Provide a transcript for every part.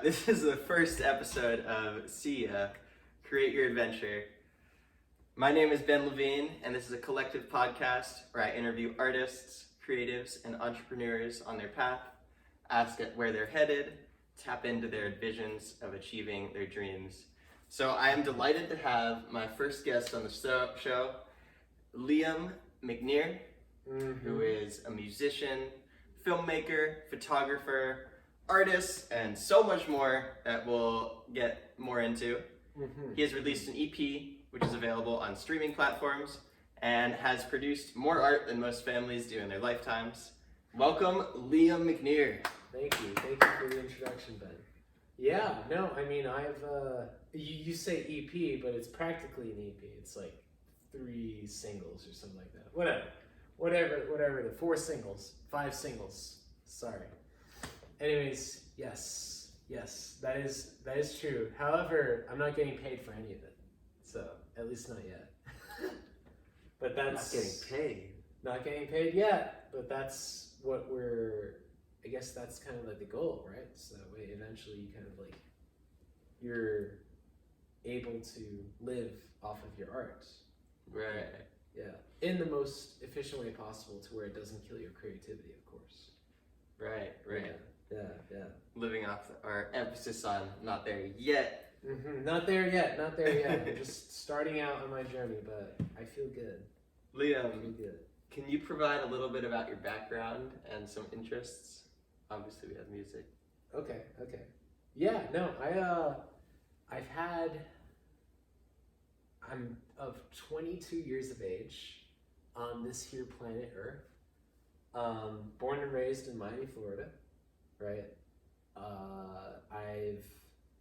This is the first episode of See Ya, Create Your Adventure. My name is Ben Levine, and this is a collective podcast where I interview artists, creatives, and entrepreneurs on their path, ask at where they're headed, tap into their visions of achieving their dreams. So I am delighted to have my first guest on the show, Liam Mcneer, who is a musician, filmmaker, photographer, artist, and so much more that we'll get more into. He has released an EP, which is available on streaming platforms, and has produced more art than most families do in their lifetimes. Welcome, Liam Mcneer. Thank you for the introduction, Ben. Yeah, no, I mean, you say EP, but it's practically an EP. It's like 3 singles or something like that. Whatever, the 4 singles, 5 singles, sorry. Anyways, yes, that is true. However, I'm not getting paid for any of it, so at least not yet. But that's not getting paid yet. But that's what I guess that's kind of like the goal, right? So that way, eventually, you kind of like you're able to live off of your art, Right. Yeah, in the most efficient way possible, to where it doesn't kill your creativity, of course. Right. Yeah. Living off our emphasis on not there yet. Not there yet. I'm just starting out on my journey, but I feel good. Liam, can you provide a little bit about your background and some interests? Obviously, we have music. Okay. Yeah, no, I'm of 22 years of age on this here planet Earth. Born and raised in Miami, Florida, right? I've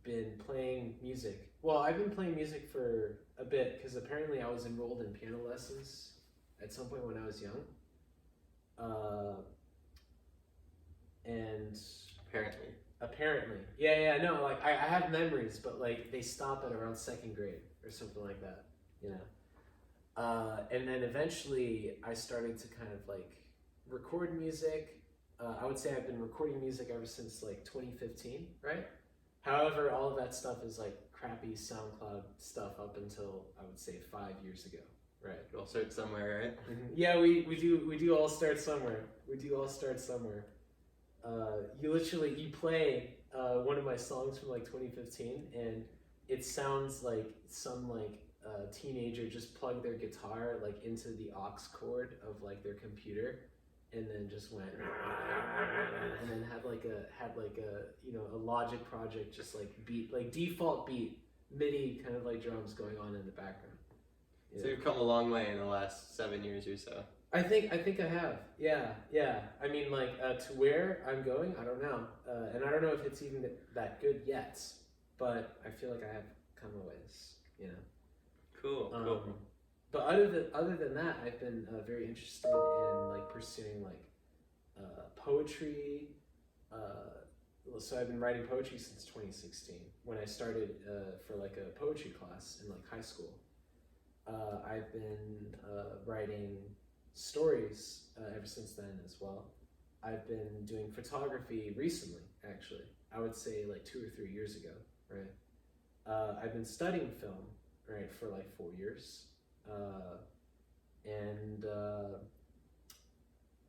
been playing music. Well, I've been playing music for a bit because apparently I was enrolled in piano lessons at some point when I was young. And apparently, yeah, no, like I have memories, but like they stop at around 2nd grade or something like that, you know. And then eventually I started to kind of like record music. I would say I've been recording music ever since like 2015, right? However, all of that stuff is like crappy SoundCloud stuff up until I would say 5 years ago, right? It all starts somewhere, right? Yeah, we do all start somewhere. You play one of my songs from like 2015, and it sounds like some teenager just plugged their guitar like into the aux cord of like their computer, and then just went and then had a Logic project just like beat, like default beat, MIDI kind of like drums going on in the background. So you've come a long way in the last 7 years or so. I think I have. Yeah. I mean, like to where I'm going, I don't know, and I don't know if it's even that good yet. But I feel like I have come a ways, you know. Cool. But other than that, I've been very interested in like pursuing like poetry. So I've been writing poetry since 2016 when I started for like a poetry class in like high school. I've been writing stories ever since then as well. I've been doing photography recently, actually. I would say like 2 or 3 years ago, right? I've been studying film, right, for like 4 years. And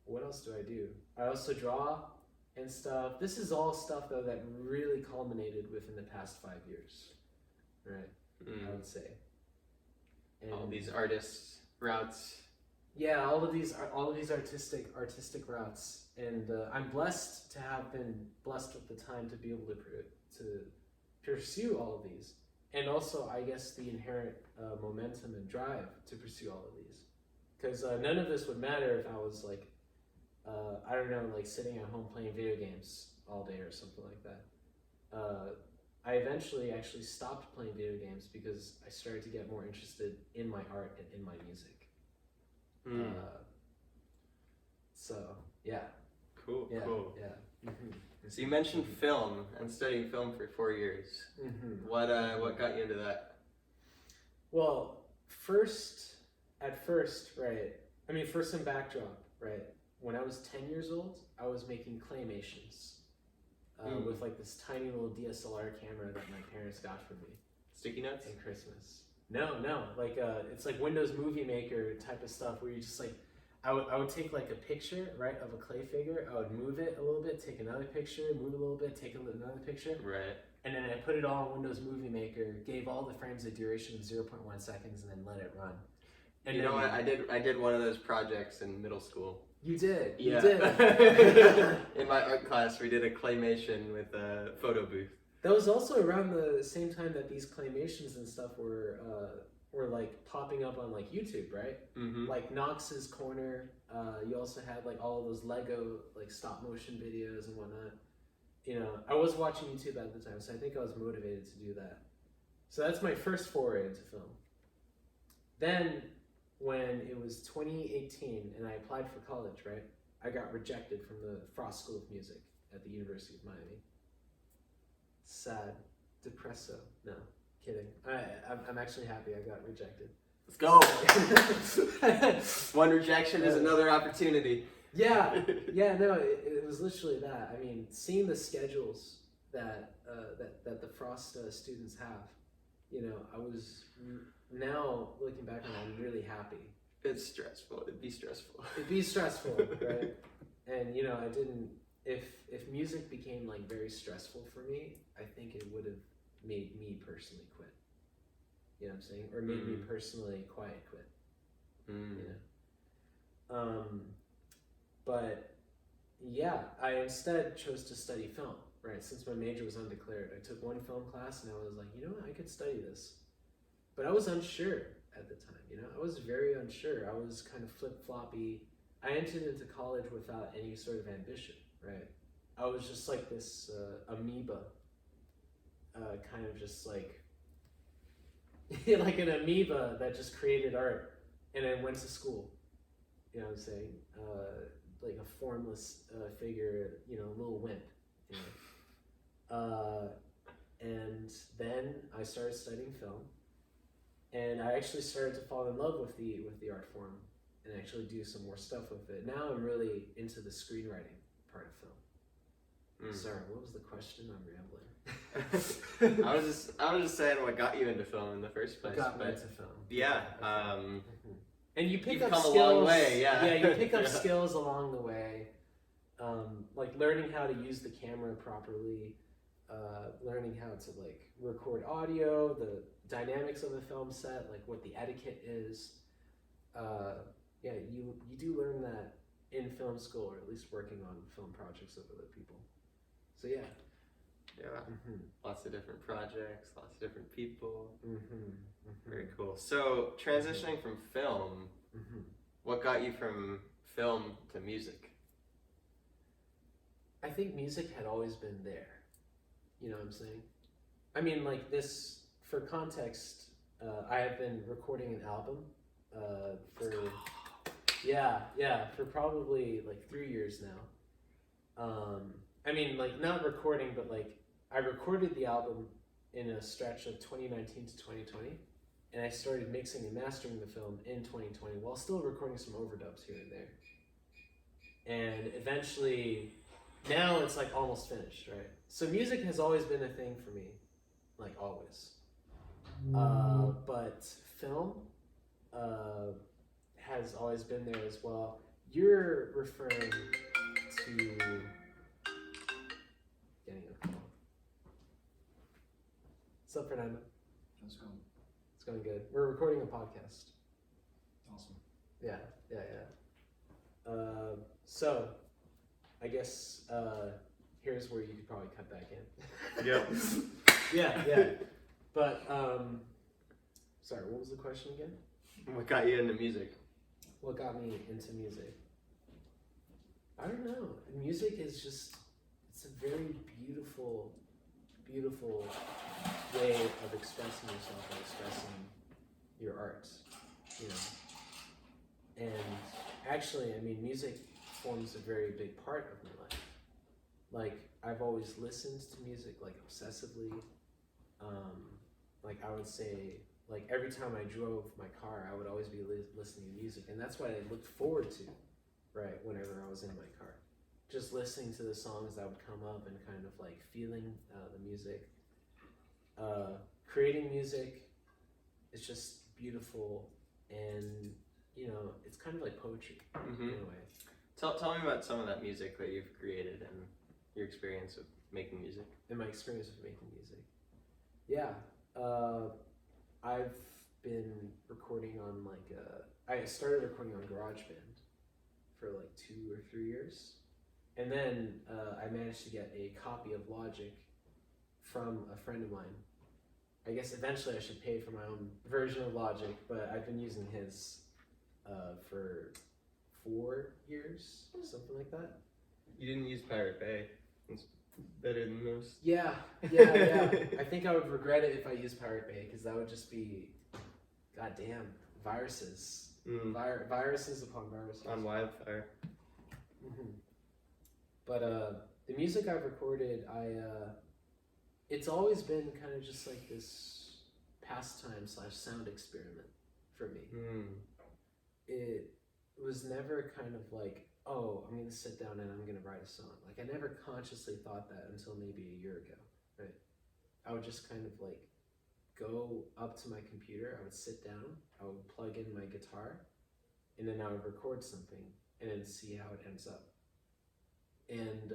what else do I do? I also draw and stuff. This is all stuff though that really culminated within the past 5 years, right? I would say. And all these artists routes. Yeah, all of these artistic routes, and I'm blessed to have been blessed with the time to be able to pursue all of these, and also I guess the inherent momentum and drive to pursue all of these, because none of this would matter if I was like I don't know, like sitting at home playing video games all day or something like that. I eventually actually stopped playing video games because I started to get more interested in my art and in my music. So yeah. Cool. Yeah. So you mentioned film and studying film for 4 years. What got you into that? Well, at first, right? I mean, first some backdrop, right? When I was 10 years old, I was making claymations. with like this tiny little DSLR camera that my parents got for me. Sticky notes? In Christmas. No, like it's like Windows Movie Maker type of stuff where you just like, I would take like a picture, right, of a clay figure. I would move it a little bit, take another picture, move it a little bit, take another picture. Right. And then I put it all in Windows Movie Maker, gave all the frames a duration of 0.1 seconds, and then let it run. And you know what? I did one of those projects in middle school. You did. Yeah. You did. In my art class, we did a claymation with a photo booth. That was also around the same time that these claymations and stuff were like popping up on like YouTube, right? Mm-hmm. Like Knox's Corner. You also had like all of those Lego like stop motion videos and whatnot. You know, I was watching YouTube at the time, so I think I was motivated to do that. So that's my first foray into film. Then, when it was 2018 and I applied for college, right? I got rejected from the Frost School of Music at the University of Miami. Sad, depresso. No, kidding. I'm actually happy I got rejected. Let's go. One rejection is another opportunity. Yeah, no, it was literally that. I mean, seeing the schedules that the Frost students have, you know, I was, now looking back on it, I'm really happy. It's stressful. It'd be stressful. It'd be stressful, right? And, you know, I didn't, if music became like very stressful for me, I think it would have made me personally quit. You know what I'm saying? Or made me personally quiet quit. You know? But yeah, I instead chose to study film, right? Since my major was undeclared, I took one film class and I was like, you know what, I could study this. But I was unsure at the time, you know? I was very unsure. I was kind of flip-floppy. I entered into college without any sort of ambition, right? I was just like this amoeba, kind of just like, like an amoeba that just created art and then went to school. You know what I'm saying? Like a formless figure, you know, little wimp. You know? And then I started studying film, and I actually started to fall in love with the art form and actually do some more stuff with it. Now I'm really into the screenwriting part of film. Sorry, what was the question? I'm rambling. I was just saying what got you into film in the first place. Got me into film. Yeah. And you pick You've up come skills. a long way, yeah. Yeah, you pick up skills along the way. Like learning how to use the camera properly, learning how to like record audio, the dynamics of a film set, like what the etiquette is. Yeah, you do learn that in film school, or at least working on film projects with other people. So yeah. Yeah. Lots of different projects, lots of different people. Very cool. So transitioning from film, what got you from film to music? I think music had always been there. You know what I'm saying? I mean, like this, for context, I have been recording an album for, for probably like 3 years now. I mean, like not recording, but like I recorded the album in a stretch of 2019 to 2020, and I started mixing and mastering the film in 2020 while still recording some overdubs here and there. And eventually, now it's like almost finished, right? So music has always been a thing for me, like always. But film has always been there as well. You're referring to getting a call. What's up, Fernando? How's it going? It's going good. We're recording a podcast. Awesome. Yeah. So, I guess here's where you could probably cut back in. Yep. Yeah. But, sorry, what was the question again? What got you into music? What got me into music? I don't know. Music is just, it's a very beautiful way of expressing yourself and expressing your art, you know. And actually, I mean, music forms a very big part of my life. Like, I've always listened to music, like, obsessively. Like, I would say, like, every time I drove my car, I would always be listening to music. And that's what I looked forward to, right, whenever I was in my car. just listening to the songs that would come up and kind of like feeling the music. Creating music is just beautiful, and you know, it's kind of like poetry in a way. Tell me about some of that music that you've created and your experience of making music. In my experience with making music, yeah, I've been recording on like I started recording on GarageBand for like 2 or 3 years, and then I managed to get a copy of Logic from a friend of mine. I guess eventually I should pay for my own version of Logic, but I've been using his for 4 years, something like that. You didn't use Pirate Bay. It's better than most. Yeah. I think I would regret it if I used Pirate Bay, because that would just be, goddamn, viruses. Viruses upon viruses. On wildfire. But the music I've recorded, it's always been kind of just like this pastime / sound experiment for me. It was never kind of like, oh, I'm going to sit down and I'm going to write a song. Like, I never consciously thought that until maybe a year ago, right? I would just kind of like go up to my computer, I would sit down, I would plug in my guitar, and then I would record something and then see how it ends up. And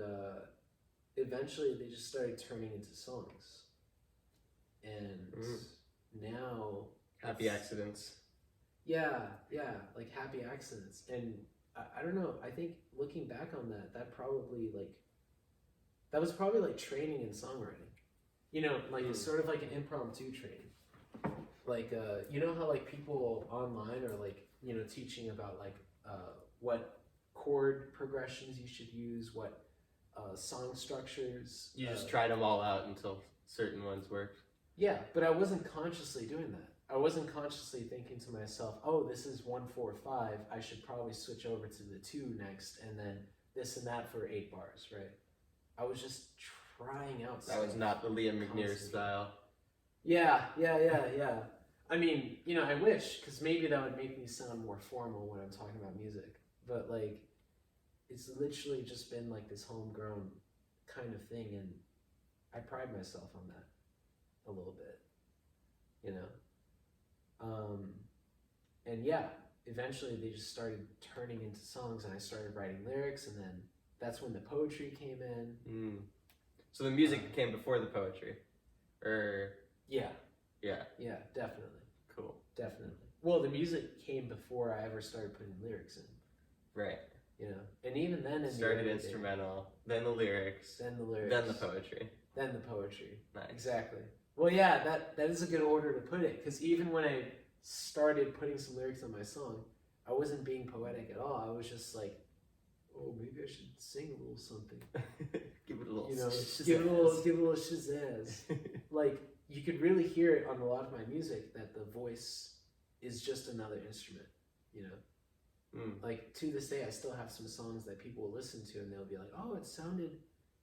eventually they just started turning into songs. And now... Happy accidents. Yeah, like happy accidents. And I don't know, I think looking back on that, that was probably like training in songwriting. You know, like it's sort of like an impromptu training. Like, you know how like people online are like, you know, teaching about like what chord progressions you should use, what song structures. You just tried them all out until certain ones worked. Yeah, but I wasn't consciously doing that. I wasn't consciously thinking to myself, oh, this is 1, 4, 5. I should probably switch over to the 2 next, and then this and that for 8 bars, right? I was just trying out stuff. That was not the Liam Mcneer style. Yeah. I mean, you know, I wish, because maybe that would make me sound more formal when I'm talking about music. But, like, it's literally just been, like, this homegrown kind of thing, and I pride myself on that a little bit, you know? And yeah, eventually they just started turning into songs, and I started writing lyrics, and then that's when the poetry came in. So the music came before the poetry? Or... Yeah, definitely. Cool. Definitely. Well, the music came before I ever started putting lyrics in. Right. You know, and even then... Started instrumental, then the lyrics, then the poetry. Then the poetry. Nice. Exactly. Well, yeah, that is a good order to put it, because even when I started putting some lyrics on my song, I wasn't being poetic at all. I was just like, oh, maybe I should sing a little something. Give it a little, you know, shazazz. give it a little shazazz. Like, you could really hear it on a lot of my music that the voice is just another instrument, you know? Like, to this day, I still have some songs that people will listen to and they'll be like, oh, it sounded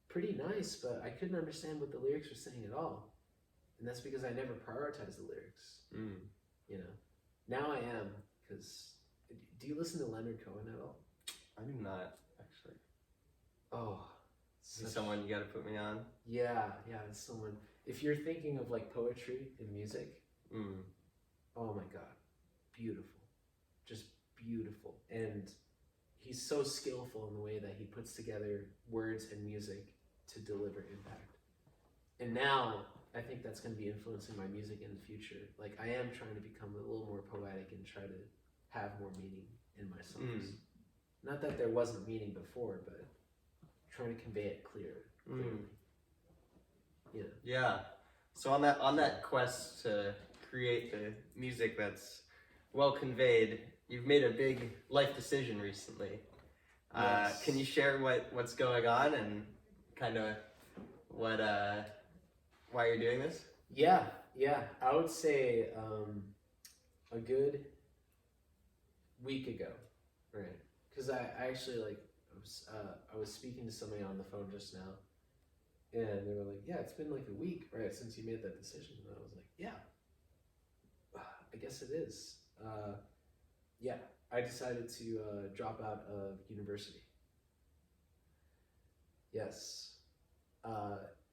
pretty nice, but I couldn't understand what the lyrics were saying at all. And that's because I never prioritized the lyrics, you know? Now I am, because... Do you listen to Leonard Cohen at all? I do not, actually. Oh. Is someone you gotta put me on? Yeah, it's someone... If you're thinking of, like, poetry and music, oh my god, beautiful. Just beautiful. And he's so skillful in the way that he puts together words and music to deliver impact. And now... I think that's going to be influencing my music in the future. Like, I am trying to become a little more poetic and try to have more meaning in my songs. Not that there wasn't meaning before, but trying to convey it clearly. Yeah. So on that quest to create the music that's well conveyed, you've made a big life decision recently. Yes. Can you share what's going on and kind of why you're doing this? Yeah. I would say a good week ago, right? Because I actually I was speaking to somebody on the phone just now, and they were like, "Yeah, it's been like a week, right, since you made that decision." And I was like, "Yeah, I guess it is." I decided to drop out of university. Yes.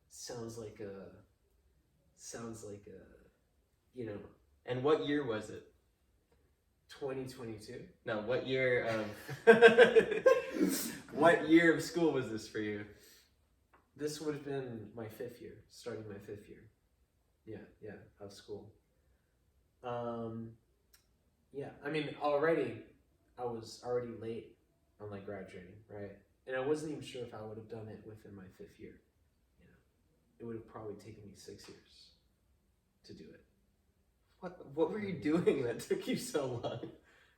Sounds like a, you know, And what year was it? 2022. No, what year of what year of school was this for you? This would have been my 5th year, starting my 5th year. Yeah, of school. Yeah, I mean, I was already late on like graduating, right? And I wasn't even sure if I would have done it within my 5th year. You know, it would have probably taken me 6 years to do it. What were you doing that took you so long?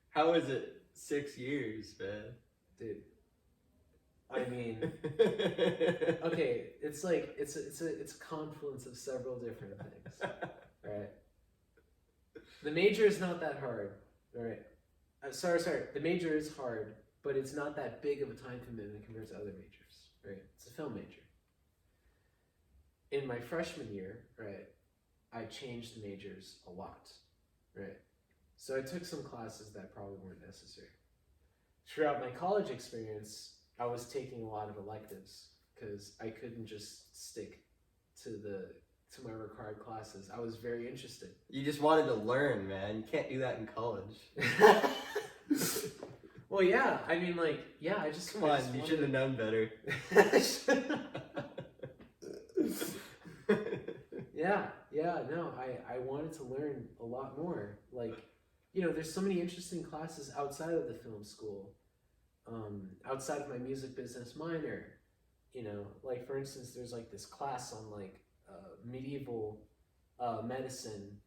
How is it 6 years, man? Dude, I mean, okay, it's like it's a confluence of several different things, right? The major is not that hard, right? Sorry. The major is hard, but it's not that big of a time commitment compared to other majors, right? It's a film major. In my freshman year, right, I changed majors a lot, right? So I took some classes that probably weren't necessary. Throughout my college experience, I was taking a lot of electives because I couldn't just stick to my required classes. I was very interested. You just wanted to learn, man. You can't do that in college. Well, yeah. I mean, like, yeah. I just Come on, you should have known better. Yeah. No, I wanted to learn a lot more. Like, you know, there's so many interesting classes outside of the film school. Outside of my music business minor, you know, like for instance, there's like this class on like medieval medicine,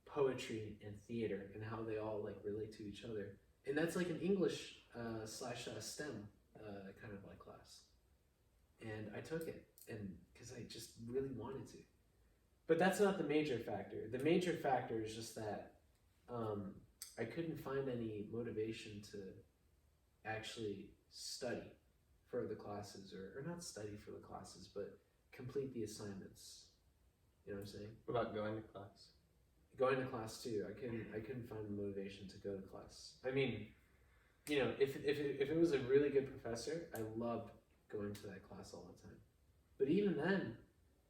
poetry, and theater, and how they all like relate to each other. And that's like an English / STEM kind of like class. And I took it, and because I just really wanted to. But that's not the major factor. The major factor is just that I couldn't find any motivation to actually study for the classes, or not study for the classes, but complete the assignments. You know what I'm saying? What about going to class? Going to class too. I couldn't find the motivation to go to class. I mean, you know, if it was a really good professor, I loved going to that class all the time. But even then,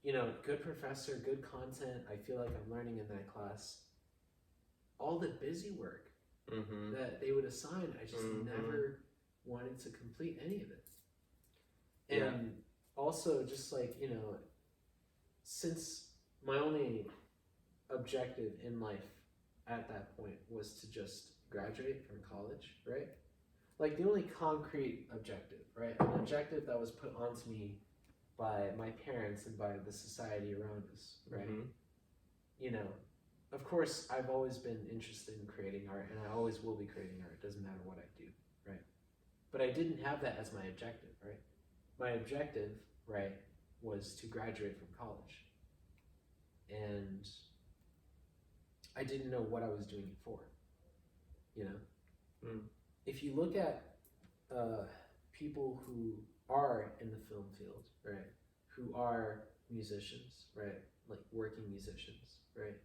you know, good professor, good content, I feel like I'm learning in that class. All the busy work that they would assign, I just never wanted to complete any of it. And also, just like, you know, since my only objective in life at that point was to just graduate from college, right? Like the only concrete objective, right? An objective that was put onto me by my parents and by the society around us, right? You know, of course, I've always been interested in creating art, and I always will be creating art. It doesn't matter what I do, right? But I didn't have that as my objective, right? My objective, right, was to graduate from college. And I didn't know what I was doing it for, you know? If you look at people who are in the film field, right, who are musicians, right, like working musicians, right,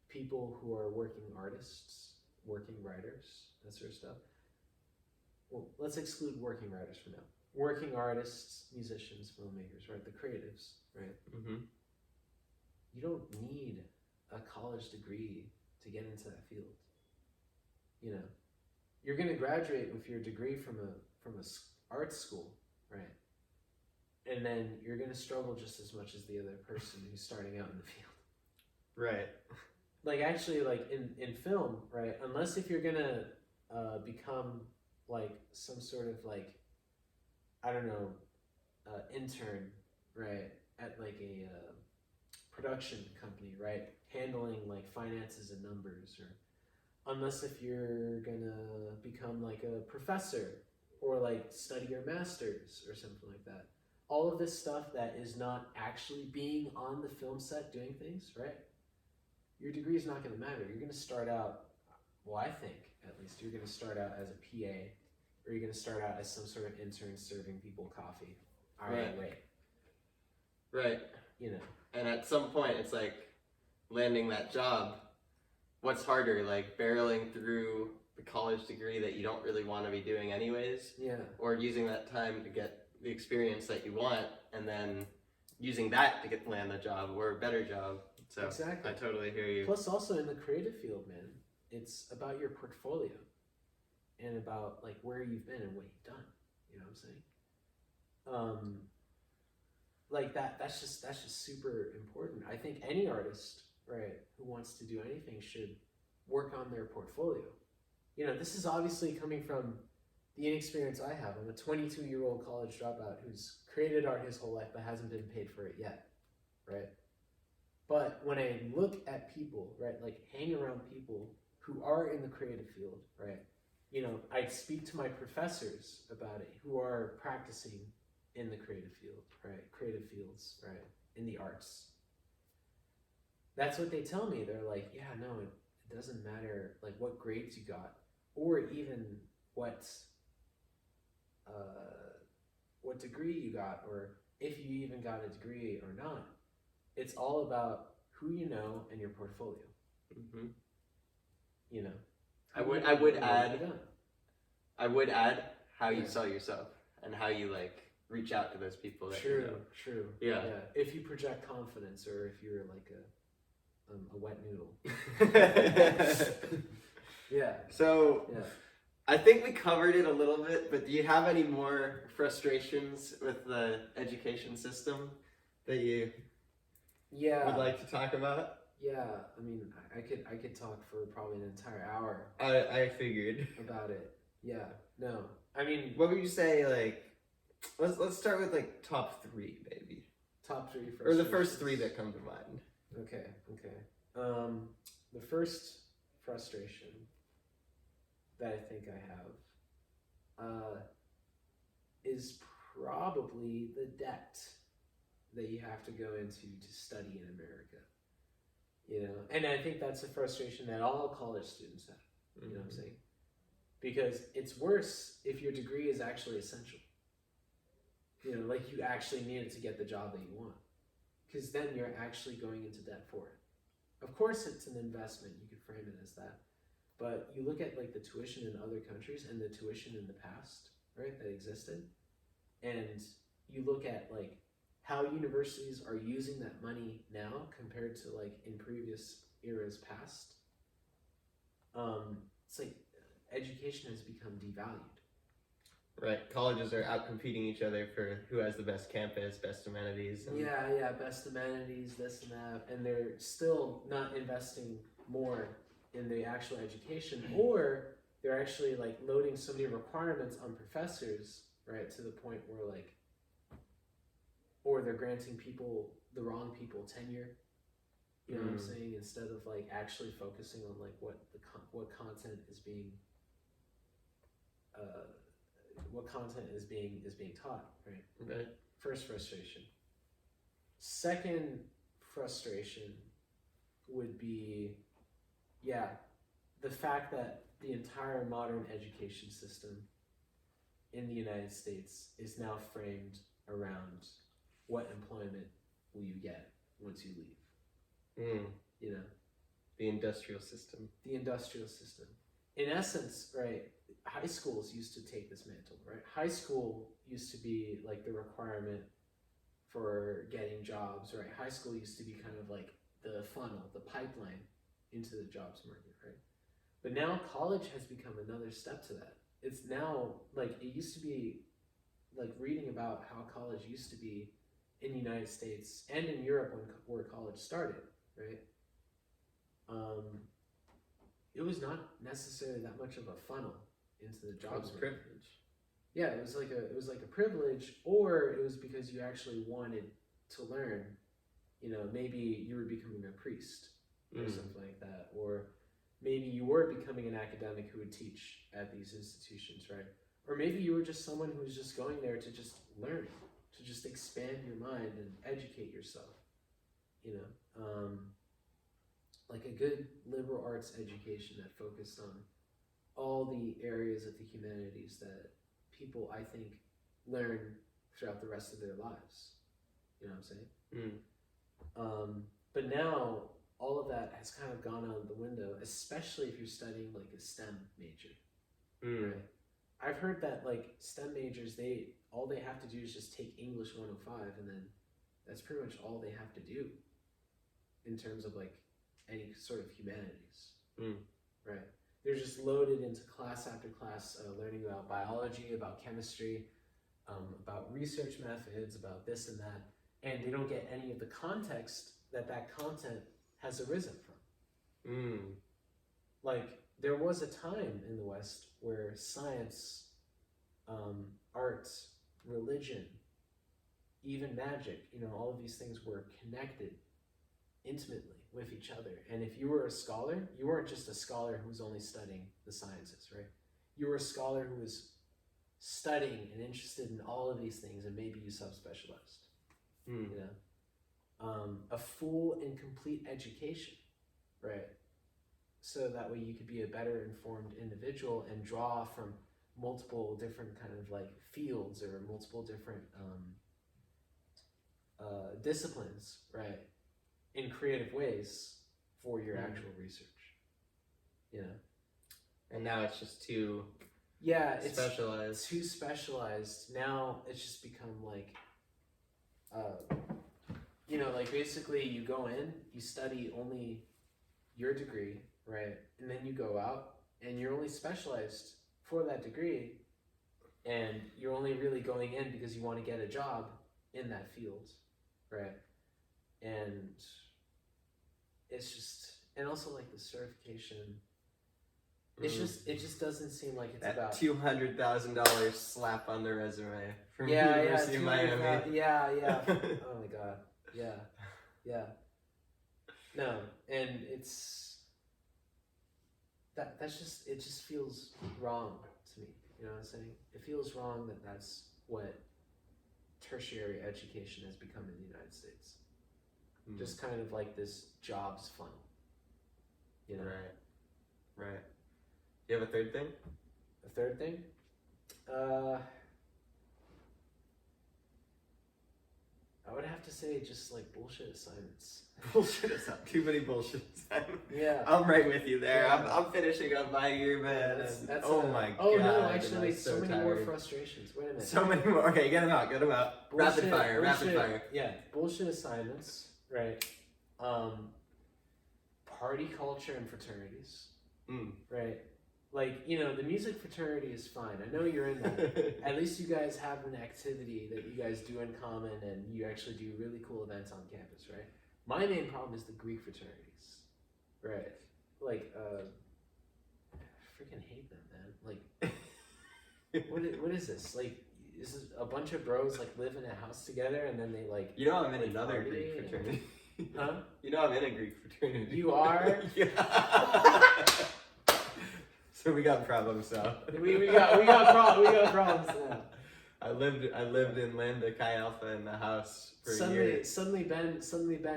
people who are working artists, working writers, that sort of stuff. Well, let's exclude working writers for now. Working artists, musicians, filmmakers, right, the creatives, right? You don't need a college degree to get into that field. You know, you're going to graduate with your degree from a art school, right? And then you're going to struggle just as much as the other person who's starting out in the field. Right. Like actually, like in film, right? Unless if you're going to become like some sort of like, I don't know, intern, right? At like a production company, right? Handling like finances and numbers, or unless if you're gonna become like a professor or like study your master's or something like that. All of this stuff that is not actually being on the film set doing things, right? Your degree is not gonna matter. You're gonna start out, well, I think at least, you're gonna start out as a PA, or you're gonna start out as some sort of intern serving people coffee. Right. You know. And at some point, it's like landing that job. What's harder, like barreling through the college degree that you don't really want to be doing anyways? Yeah. Or using that time to get the experience that you want, and then using that to land a job or a better job. So Exactly. I totally hear you. Plus, also in the creative field, man, it's about your portfolio and about like where you've been and what you've done. You know what I'm saying? Like that's just super important. I think any artist, right, who wants to do anything should work on their portfolio. You know, this is obviously coming from the inexperience I have. I'm a 22-year-old college dropout who's created art his whole life but hasn't been paid for it yet, right? But when I look at people, right, like hang around people who are in the creative field, right, you know, I speak to my professors about it who are practicing in the creative field, right, creative fields, right, in the arts. That's what they tell me. They're like, yeah, no, it doesn't matter like what grades you got or even what degree you got or if you even got a degree or not. It's all about who you know and your portfolio. Mm-hmm. You know, I would add how you sell yourself and how you like reach out to those people that you know. True. Yeah. If you project confidence or if you're like a wet noodle. Yeah. So yeah. I think we covered it a little bit, but do you have any more frustrations with the education system that you would like to talk about? Yeah, I mean, I could talk for probably an entire hour. I figured about it. Yeah, no, I mean, what would you say? Like, let's start with like top 3, maybe. Top 3 or the first 3 that come to mind. Okay. The first frustration that I think I have is probably the debt that you have to go into to study in America. You know, and I think that's a frustration that all college students have. You know what I'm saying? Because it's worse if your degree is actually essential. You know, like you actually need it to get the job that you want. Because then you're actually going into debt for it. Of course, it's an investment. You could frame it as that. But you look at like the tuition in other countries and the tuition in the past, right, that existed. And you look at like how universities are using that money now compared to like in previous eras past. It's like education has become devalued. Right, colleges are out competing each other for who has the best campus, best amenities. And... Yeah, best amenities, this and that, and they're still not investing more in the actual education, or they're actually like loading so many requirements on professors, right, to the point where like, or they're granting the wrong people tenure. You know what I'm saying? Instead of like actually focusing on like what content is being taught, right? Right. First frustration. Second frustration would be, the fact that the entire modern education system in the United States is now framed around what employment will you get once you leave. You know? The industrial system. The industrial system. In essence, right, high schools used to take this mantle, right? High school used to be like the requirement for getting jobs, right? High school used to be kind of like the funnel, the pipeline into the jobs market, right? But now college has become another step to that. It's now like it used to be like reading about how college used to be in the United States and in Europe where college started, right? It was not necessarily that much of a funnel into the jobs market. Privilege. Yeah, it was like a privilege, or it was because you actually wanted to learn. You know, maybe you were becoming a priest or something like that, or maybe you were becoming an academic who would teach at these institutions, right? Or maybe you were just someone who was just going there to just learn, to just expand your mind and educate yourself. You know, like a good liberal arts education that focused on all the areas of the humanities that people, I think, learn throughout the rest of their lives. You know what I'm saying? But now all of that has kind of gone out the window, especially if you're studying like a STEM major. Right? I've heard that like STEM majors, all they have to do is just take English 105, and then that's pretty much all they have to do in terms of like any sort of humanities. Right? They're just loaded into class after class, learning about biology, about chemistry, about research methods, about this and that, and they don't get any of the context that content has arisen from. Like, there was a time in the West where science, arts, religion, even magic, all of these things were connected intimately with each other. And if you were a scholar, you weren't just a scholar who was only studying the sciences, right? You were a scholar who was studying and interested in all of these things, and maybe you subspecialized. A full and complete education, right? So that way you could be a better informed individual and draw from multiple different kind of like fields or multiple different disciplines, right? In creative ways for your actual research. And now it's just too it's specialized. too specialized. Now it's just become like, like basically you go in, you study only your degree, right? And then you go out and you're only specialized for that degree, and you're only really going in because you want to get a job in that field, right? And it's just, and also like the certification, it just doesn't seem like it's that about $200,000 slap on the resume from yeah, University of Miami. Yeah. Oh my God. Yeah. No, and it's it just feels wrong to me. You know what I'm saying? It feels wrong that that's what tertiary education has become in the United States. Just kind of like this jobs funnel. Right. You have a third thing? A third thing? I would have to say just like bullshit assignments. Too many bullshit assignments. Yeah. I'm right with you there. Yeah. I'm finishing up my year, man. That's my God. Oh no, actually, I'm so many more frustrations. Wait a minute. So many more. Okay, get them out. Rapid fire. Yeah, bullshit assignments, right? Party culture and fraternities, right? Like, the music fraternity is fine. I know you're in that. At least you guys have an activity that you guys do in common, and you actually do really cool events on campus, right? My main problem is the Greek fraternities, right? Like, I freaking hate them, man. Like, what is this? Like, is this a bunch of bros like live in a house together, and then they like? I'm in another Greek fraternity. Huh? I'm in a Greek fraternity. You are? Yeah. So we got problems now. We got problems now. I lived in Lambda Chi Alpha in the house for a year. Suddenly Ben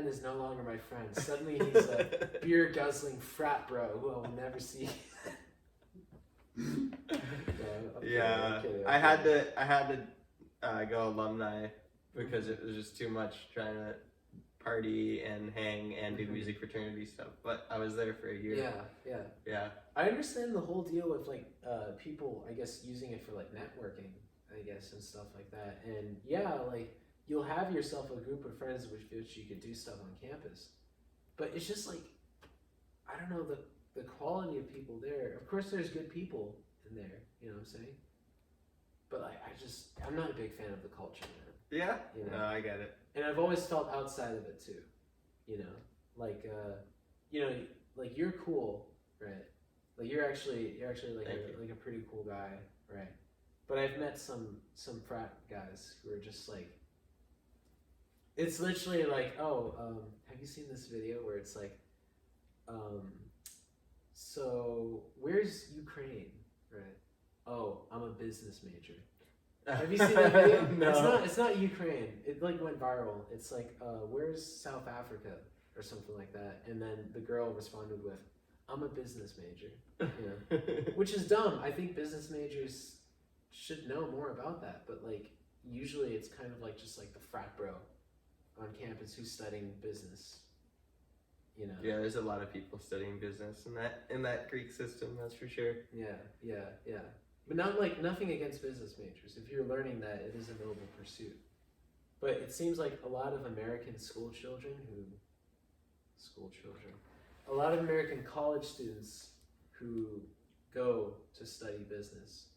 is no longer my friend. Suddenly he's a beer guzzling frat bro who I will never see. Yeah, I had to go alumni because it was just too much trying to party and hang and do music fraternity stuff. But I was there for a year. Yeah. I understand the whole deal with like people, I guess, using it for like networking, I guess, and stuff like that. And yeah, like you'll have yourself a group of friends with which you could do stuff on campus. But it's just like, I don't know, the quality of people there. Of course, there's good people in there, you know what I'm saying? But like, I'm not a big fan of the culture, man. Yeah? You know? No, I get it. And I've always felt outside of it too, like, like you're cool, right? Like you're actually like a pretty cool guy, right? But I've met some frat guys who are just like, it's literally like, have you seen this video where it's like, so where's Ukraine, right? Oh, I'm a business major. Have you seen that video? No. It's not Ukraine. It like went viral. It's like, where's South Africa or something like that? And then the girl responded with, I'm a business major. Which is dumb. I think business majors should know more about that. But like, usually it's kind of like just like the frat bro on campus who's studying business. Yeah, there's a lot of people studying business in that Greek system. That's for sure. Yeah. But not like nothing against business majors if you're learning that it is a noble pursuit. But it seems like a lot of American a lot of American college students who go to study business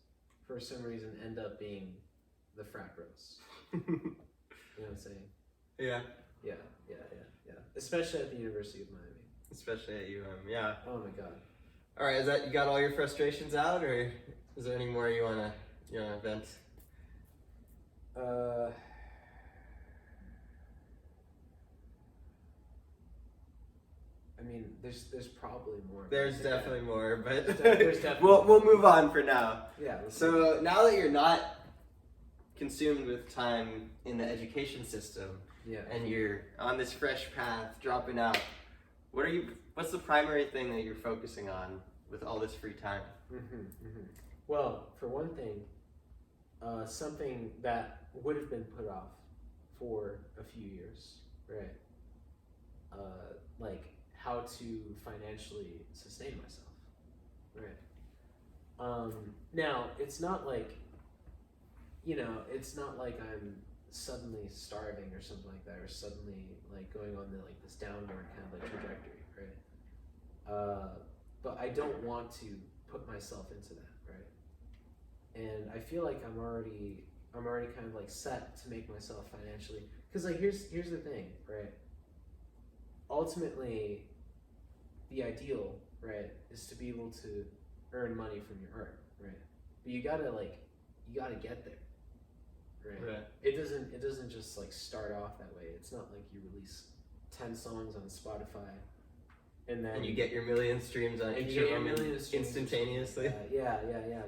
for some reason end up being the frat bros. You know what I'm saying? Yeah. Yeah. Especially at the University of Miami. Especially at yeah. Oh my god. All right, is that you got all your frustrations out, or is there any more you wanna vent? I mean, there's probably more. There's definitely more, but there's definitely we'll move on for now. Yeah. So now that you're not consumed with time in the education system, Yeah. and you're on this fresh path, dropping out, what's the primary thing that you're focusing on with all this free time? Well, for one thing, something that would have been put off for a few years, right? Like how to financially sustain myself, right? Now, it's not like, it's not like I'm suddenly starving or something like that, or suddenly like going on this downward kind of like trajectory, right? But I don't want to put myself into that, right? And I feel like I'm already kind of like set to make myself financially, because like here's the thing, right? Ultimately, the ideal, right, is to be able to earn money from your art, right? But you gotta get there, right? It doesn't just like start off that way. It's not like you release 10 songs on Spotify and then you get your million streams on each of them instantaneously. Yeah.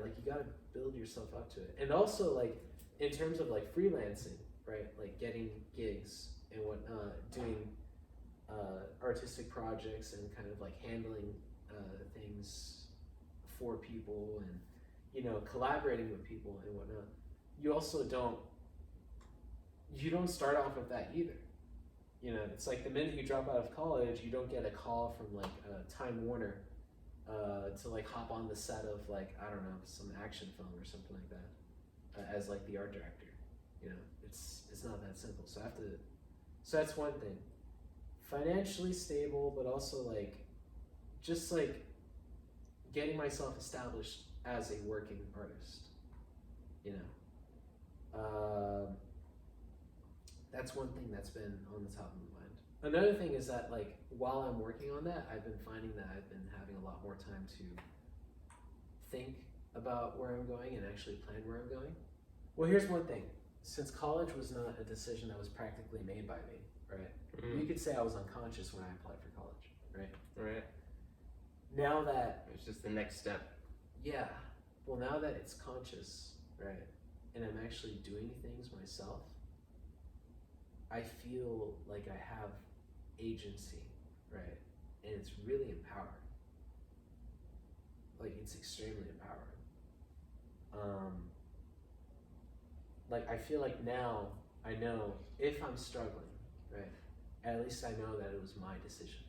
Like you gotta build yourself up to it. And also like in terms of like freelancing, right? Like getting gigs and whatnot, doing artistic projects and kind of like handling things for people and collaborating with people and whatnot. You also don't start off with that either. It's like the minute you drop out of college, you don't get a call from like Time Warner to like hop on the set of like, I don't know, some action film or something like that as like the art director. It's not that simple. So that's one thing. Financially stable, but also like just like getting myself established as a working artist. That's one thing that's been on the top of my mind. Another thing is that like while I'm working on that, I've been finding that I've been having a lot more time to think about where I'm going and actually plan where I'm going. Well, here's one thing. Since college was not a decision that was practically made by me, right? You could say I was unconscious when I applied for college, right? Right. Now that it's just the next step. Yeah. Well, now that it's conscious, right, and I'm actually doing things myself, I feel like I have agency, right? And it's really empowering. Like it's extremely empowering. Like I feel like now I know if I'm struggling, right, at least I know that it was my decision.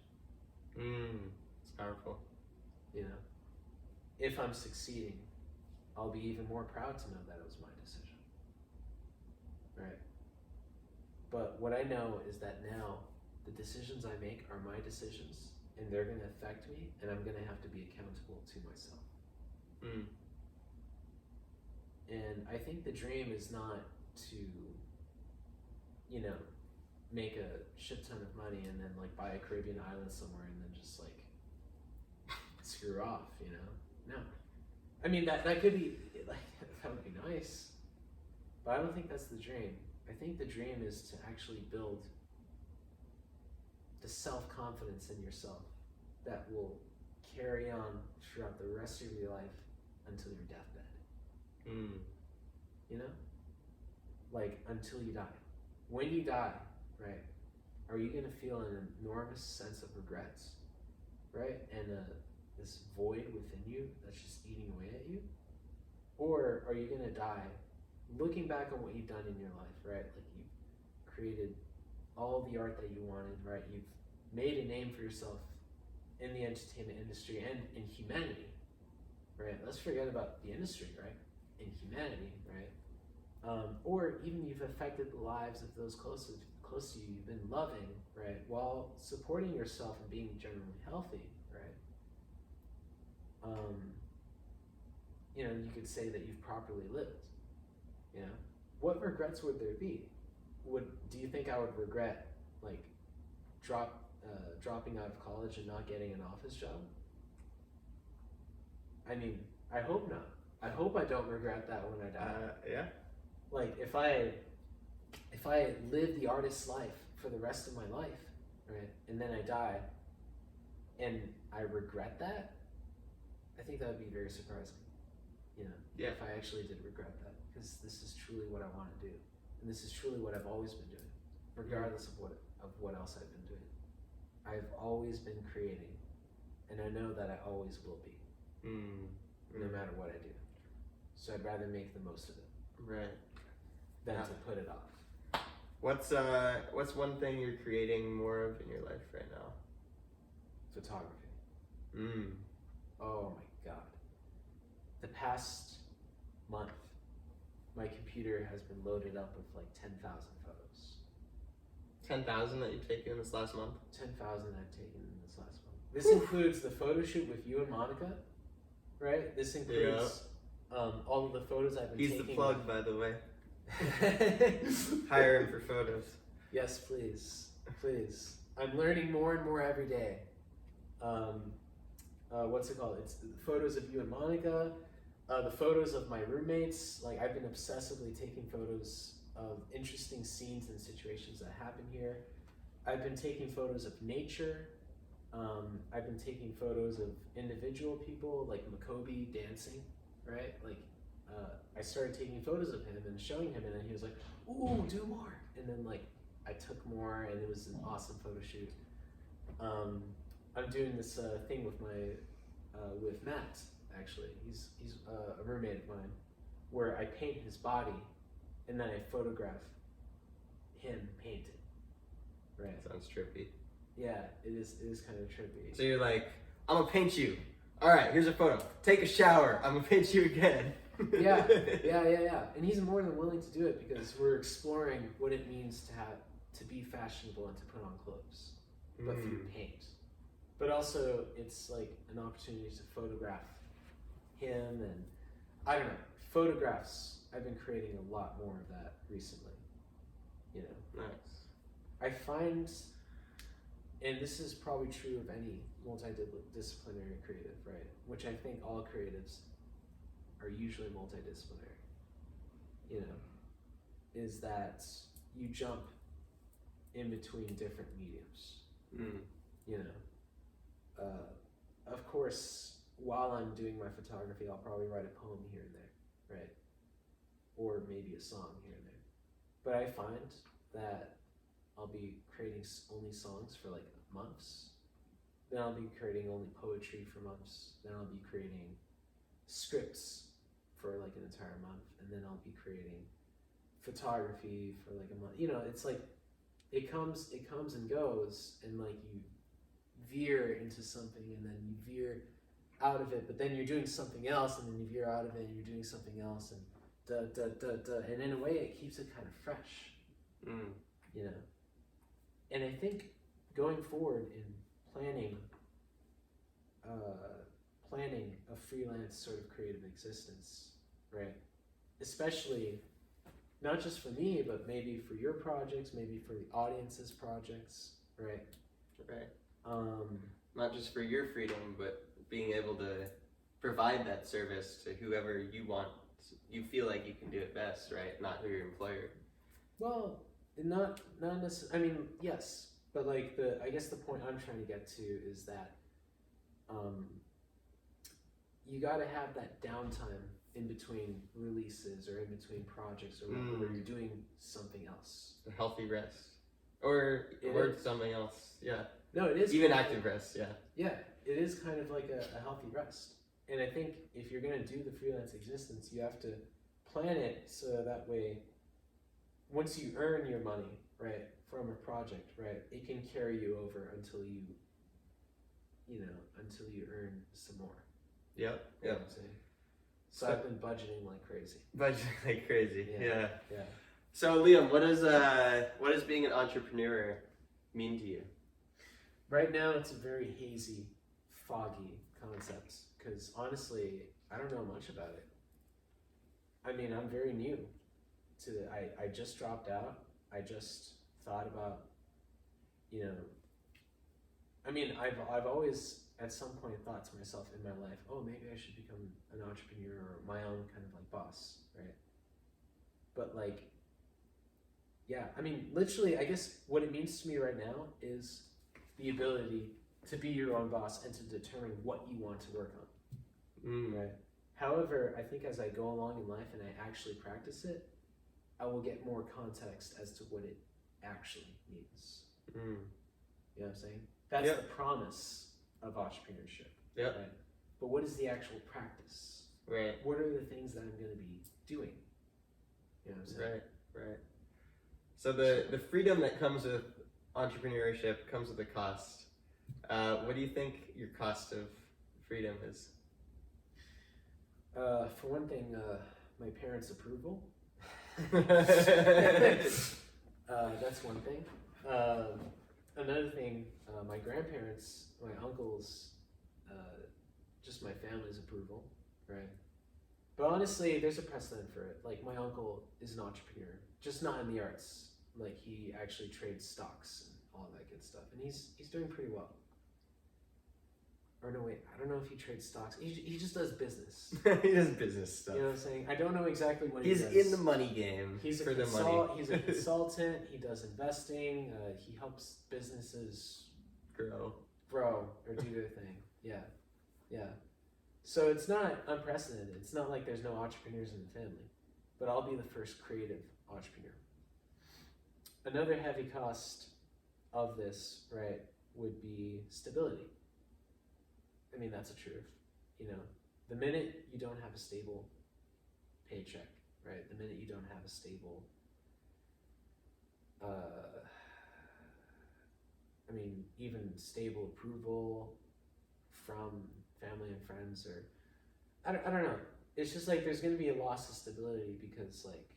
It's powerful. If I'm succeeding, I'll be even more proud to know that it was my decision. Right? But what I know is that now the decisions I make are my decisions and they're going to affect me and I'm going to have to be accountable to myself. And I think the dream is not to, make a shit ton of money and then like buy a Caribbean island somewhere and then just like screw off, No. I mean that could be like that would be nice. But I don't think that's the dream. I think the dream is to actually build the self-confidence in yourself that will carry on throughout the rest of your life until your deathbed. Like until you die. When you die, right, are you going to feel an enormous sense of regrets, right? And this void within you that's just eating away at you? Or are you going to die looking back on what you've done in your life, right? Like you've created all the art that you wanted, right? You've made a name for yourself in the entertainment industry and in humanity, right? Let's forget about the industry, right? And humanity, right? Or even you've affected the lives of those close to you, you've been loving, right? While supporting yourself and being generally healthy, right? You know, you could say that you've properly lived, you know? What regrets would there be? Do you think I would regret, like, dropping out of college and not getting an office job? I mean, I hope not. I hope I don't regret that when I die. Yeah. Like, if I live the artist's life for the rest of my life, right, and then I die, and I regret that, I think that would be very surprising, you know, Yeah. if I actually did regret that, because this is truly what I want to do, and this is truly what I've always been doing, regardless of what else I've been doing. I've always been creating, and I know that I always will be, no matter what I do. So I'd rather make the most of it, Right. than Yeah. to put it off. What's one thing you're creating more of in your life right now? Photography. Mm. Oh my god. The past month, my computer has been loaded up with like 10,000 photos. 10,000 that you've taken this last month? 10,000 I've taken in this last month. This includes the photo shoot with you and Monica, right? This includes all of the photos I've been He's taking. the plug, by the way. Hire him for photos. Yes, please. Please. I'm learning more and more every day. What's it called? It's the photos of you and Monica, the photos of my roommates. Like, I've been obsessively taking photos of interesting scenes and situations that happen here. I've been taking photos of nature. I've been taking photos of individual people, like Makobe dancing, right? Like, I started taking photos of him and showing him, and then he was like, "Ooh, do more!" And then, like, I took more, and it was an awesome photo shoot. I'm doing this thing with with Matt. Actually, he's a roommate of mine, where I paint his body, and then I photograph him painted. Right. Sounds trippy. Yeah, it is kind of trippy. So you're like, I'm gonna paint you. All right, here's a photo. Take a shower. I'm gonna paint you again. yeah. And he's more than willing to do it because we're exploring what it means to be fashionable and to put on clothes, but through paint. But also, it's like an opportunity to photograph him, and I don't know, photographs. I've been creating a lot more of that recently. You know. Nice. I find, and this is probably true of any multidisciplinary creative, right? Which I think all creatives are usually multidisciplinary, you know, is that you jump in between different mediums, you know. Of course, while I'm doing my photography, I'll probably write a poem here and there, right? Or maybe a song here and there. But I find that I'll be creating only songs for like months. Then I'll be creating only poetry for months. Then I'll be creating scripts for like an entire month. And then I'll be creating photography for like a month. You know, it's like, it comes and goes, and like you veer into something and then you veer out of it, but then you're doing something else, and then you veer out of it and you're doing something else, and and in a way it keeps it kind of fresh, you know. And I think going forward in planning a freelance sort of creative existence, right? Especially not just for me, but maybe for your projects, maybe for the audience's projects, right? Right. Not just for your freedom, but being able to provide that service to whoever you want. You feel like you can do it best, right? Not who your employer. Well, not necessarily. I mean, yes, but like I guess the point I'm trying to get to is that you got to have that downtime in between releases or in between projects or where you're doing something else. A healthy rest, or something else. Yeah. No, it is even active rest. Yeah. Yeah, it is kind of like a healthy rest. And I think if you're gonna do the freelance existence, you have to plan it so that way, once you earn your money, right, from a project, right, it can carry you over until you earn some more. Yep. You know Yep. what I'm saying? So I've been budgeting like crazy. Budgeting like crazy. Yeah. Yeah. So Liam, what does being an entrepreneur mean to you? Right now, it's a very hazy, foggy concept because honestly, I don't know much about it. I mean, I'm very new to the. I just dropped out. I just thought about, you know. I mean, I've always at some point thought to myself in my life, oh, maybe I should become an entrepreneur or my own kind of like boss, right? But like, yeah, I mean, literally, I guess what it means to me right now is the ability to be your own boss and to determine what you want to work on, right? However, I think as I go along in life and I actually practice it, I will get more context as to what it actually means. You know what I'm saying? That's the promise of entrepreneurship. Yeah. Right? But what is the actual practice? Right. What are the things that I'm going to be doing? You know what I'm saying? Right. So the freedom that comes with entrepreneurship comes with a cost. What do you think your cost of freedom is? For one thing, my parents' approval. That's one thing. Another thing, my grandparents, my uncles, just my family's approval, right? But honestly, there's a precedent for it. Like, my uncle is an entrepreneur, just not in the arts. Like, he actually trades stocks and all that good stuff, and he's doing pretty well. Or no, wait, I don't know if he trades stocks. He just does business. He does business stuff. You know what I'm saying? I don't know exactly what He's he does. in the money game. He's for the money. He's a consultant. He does investing. He helps businesses Grow or do their thing. Yeah. So it's not unprecedented. It's not like there's no entrepreneurs in the family. But I'll be the first creative entrepreneur. Another heavy cost of this, right, would be stability. I mean, that's a truth. You know, the minute you don't have a stable paycheck, right? The minute you don't have a stable, even stable approval from family and friends, or I don't know. It's just like there's going to be a loss of stability because, like,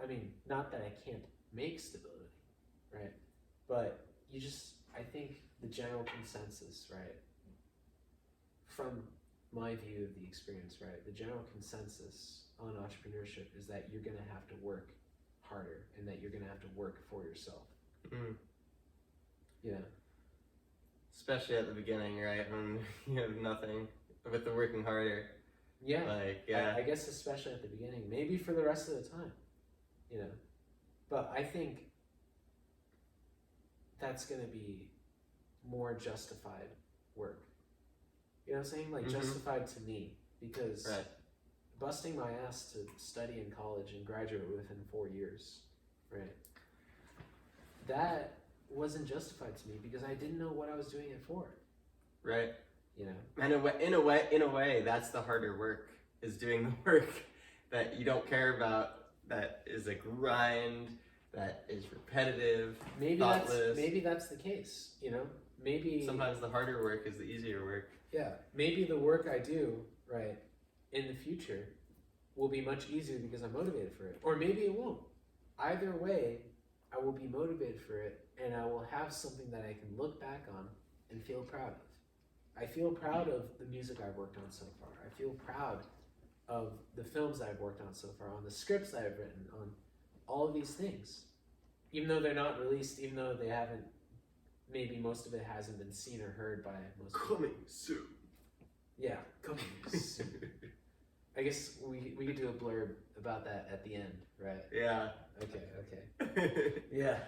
I mean, not that I can't make stability, right? But I think the general consensus, right, from my view of the experience, right, the general consensus on entrepreneurship is that you're going to have to work harder and that you're going to have to work for yourself. Yeah. Especially at the beginning, right, when you have nothing, with the working harder. Yeah. Like, yeah. I guess especially at the beginning, maybe for the rest of the time, you know. But I think that's going to be more justified work. You know what I'm saying? Like, justified to me, because busting my ass to study in college and graduate within 4 years, right? That wasn't justified to me because I didn't know what I was doing it for. Right. You know? And in a way, that's the harder work, is doing the work that you don't care about, that is a grind, that is repetitive, thoughtless. Maybe that's the case, you know? Maybe sometimes the harder work is the easier work. Yeah, maybe the work I do, right, in the future will be much easier because I'm motivated for it. Or maybe it won't. Either way, I will be motivated for it, and I will have something that I can look back on and feel proud of. I feel proud of the music I've worked on so far. I feel proud of the films I've worked on so far, on the scripts that I've written, on all of these things. Even though they're not released, even though they haven't, maybe most of it hasn't been seen or heard by most people. Coming soon. Yeah, coming soon. I guess we could do a blurb about that at the end, right? Yeah. Okay. Yeah.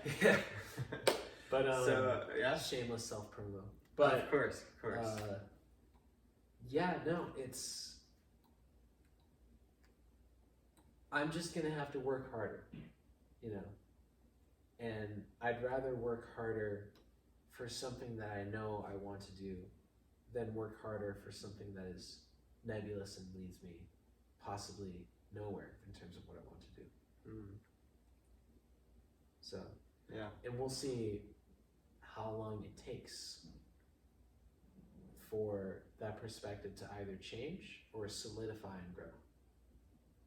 But so yeah, shameless self promo. But of course. Yeah, no, I'm just gonna have to work harder, you know. And I'd rather work harder for something that I know I want to do than work harder for something that is nebulous and leads me possibly nowhere in terms of what I want to do. So, yeah. and we'll see how long it takes for that perspective to either change or solidify and grow.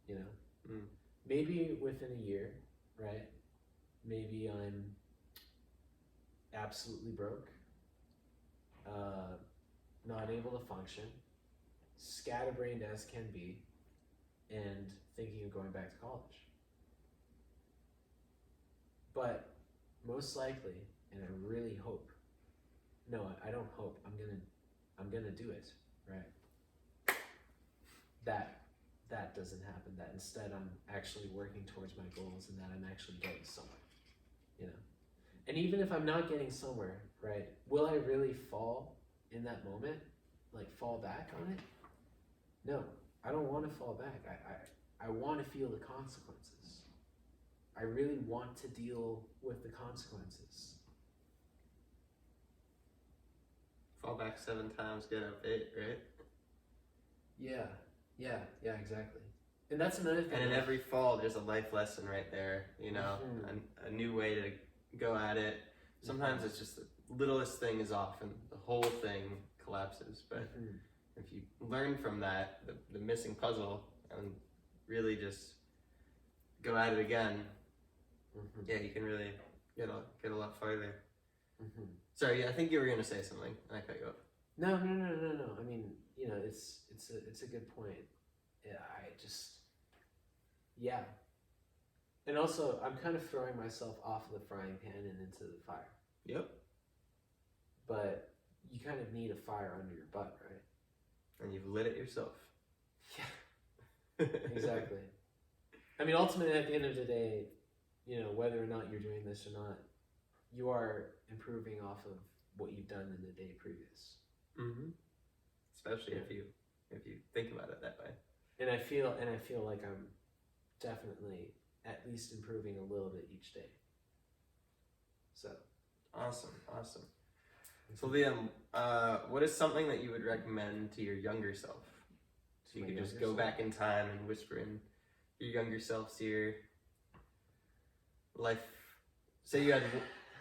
You know? Maybe within a year, right? Maybe I'm absolutely broke, not able to function, scatterbrained as can be, and thinking of going back to college. But most likely, and I really hope, no, I don't hope, I'm gonna do it, right? That doesn't happen, that instead I'm actually working towards my goals and that I'm actually getting somewhere, you know? And even if I'm not getting somewhere, right, will I really fall in that moment? Like fall back on it? No, I don't want to fall back. I want to feel the consequences. I really want to deal with the consequences. Fall back 7 times, get up 8, right? Yeah, exactly. And that's another thing. And in every fall, there's a life lesson right there, you know, a new way to go at it. Sometimes it's just the littlest thing is off and the whole thing collapses. But if you learn from that, the missing puzzle, and really just go at it again, yeah, you can really get a lot farther. Sorry, yeah, I think you were gonna say something. I cut you off. No. I mean, you know, it's a good point. Yeah, and also I'm kind of throwing myself off of the frying pan and into the fire. Yep. But you kind of need a fire under your butt, right? And you've lit it yourself. Yeah. Exactly. I mean, ultimately, at the end of the day, you know, whether or not you're doing this or not, you are improving off of what you've done in the day previous. Especially if you think about it that way. And I feel like I'm definitely at least improving a little bit each day. So awesome. So Liam, what is something that you would recommend to your younger self? So you could just go back in time and whisper in your younger self's ear. Life. Say you had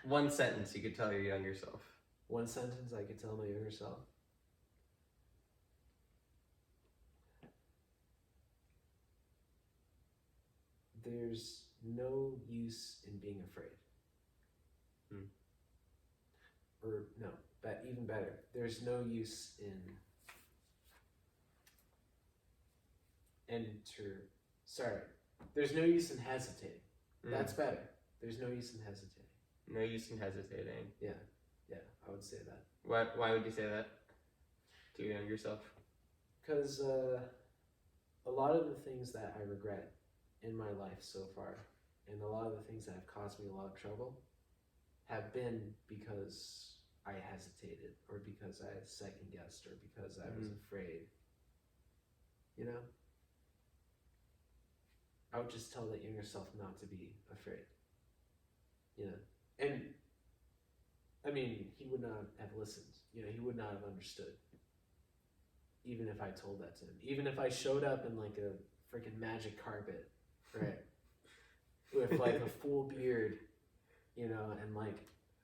one sentence you could tell your younger self. One sentence I could tell my younger self. There's no use in being afraid. Or no, but even better, there's no use in there's no use in hesitating. That's better. There's no use in hesitating. No use in hesitating. Yeah, I would say that. Why would you say that to your younger self? Because a lot of the things that I regret in my life so far, and a lot of the things that have caused me a lot of trouble, have been because I hesitated, or because I second guessed, or because I was afraid. You know? I would just tell that younger self not to be afraid. You know? And I mean, he would not have listened. You know, he would not have understood. Even if I told that to him. Even if I showed up in like a freaking magic carpet, right? With like a full beard, you know, and like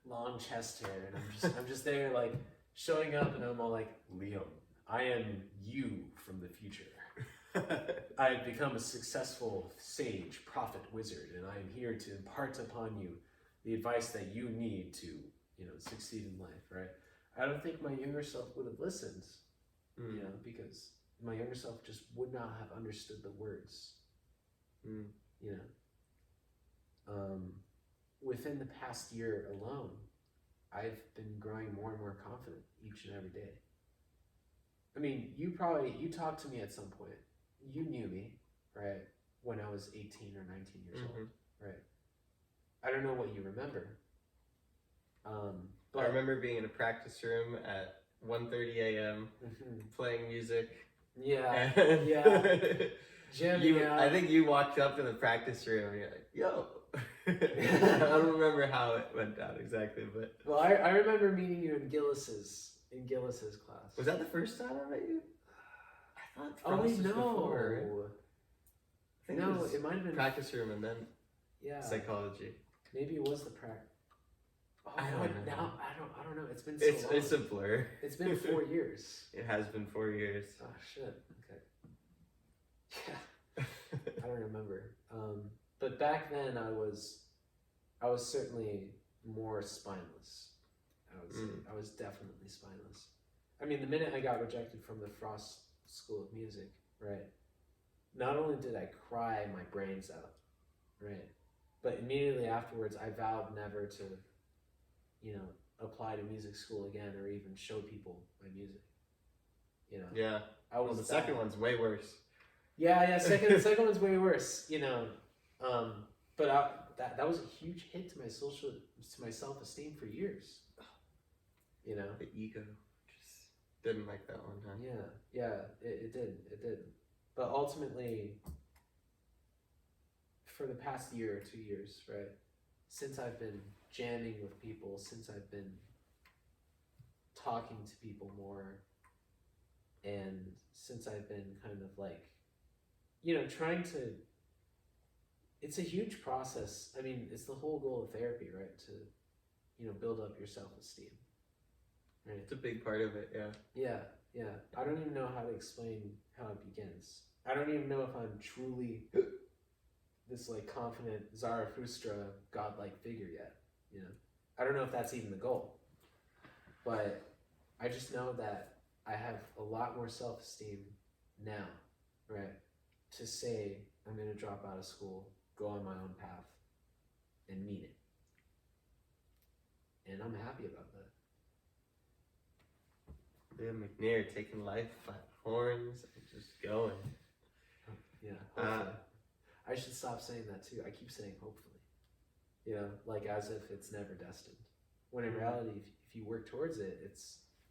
long chest hair, and I'm just there like showing up, and I'm all like, Liam, I am you from the future. I have become a successful sage, prophet, wizard, and I am here to impart upon you the advice that you need to, you know, succeed in life, right? I don't think my younger self would have listened, you know, because my younger self just would not have understood the words, you know. Within the past year alone, I've been growing more and more confident each and every day. I mean, you talked to me at some point. You knew me, right, when I was 18 or 19 years old, right? I don't know what you remember. But I remember being in a practice room at 1:30 a.m. Playing music. Yeah, Jamming out. I think you walked up in the practice room and you're like, yo. I don't remember how it went down exactly, but... Well, I remember meeting you in Gillis's class. Was that the first time I met you? I thought no. before. I think it might have been practice room and then psychology. Maybe it was the practice. I don't know. I don't know. It's been so long. It's a blur. It's been 4 years. It has been 4 years. Oh shit. Okay. Yeah. I don't remember. But back then I was certainly more spineless. I was definitely spineless. I mean, the minute I got rejected from the Frost School of Music, right? Not only did I cry my brains out, right? But immediately afterwards, I vowed never to, apply to music school again or even show people my music. Yeah. I was the second one's way worse. Yeah. Second one's way worse. But that was a huge hit to my self-esteem for years. The ego just didn't like that one, huh? Yeah, it did. But ultimately, for the past year or 2 years, right, since I've been jamming with people, since I've been talking to people more, and since I've been kind of like, trying to, it's a huge process. I mean, it's the whole goal of therapy, right, to, build up your self-esteem. Right. It's a big part of it, yeah. Yeah. I don't even know how to explain how it begins. I don't even know if I'm truly this like confident Zarathustra godlike figure yet. I don't know if that's even the goal. But I just know that I have a lot more self-esteem now, right? To say I'm gonna drop out of school, go on my own path, and mean it. And I'm happy about that. Liam Mcneer taking life by the horns and just going. Yeah, hopefully. I should stop saying that too. I keep saying hopefully. Like as if it's never destined. When in reality, if you work towards it,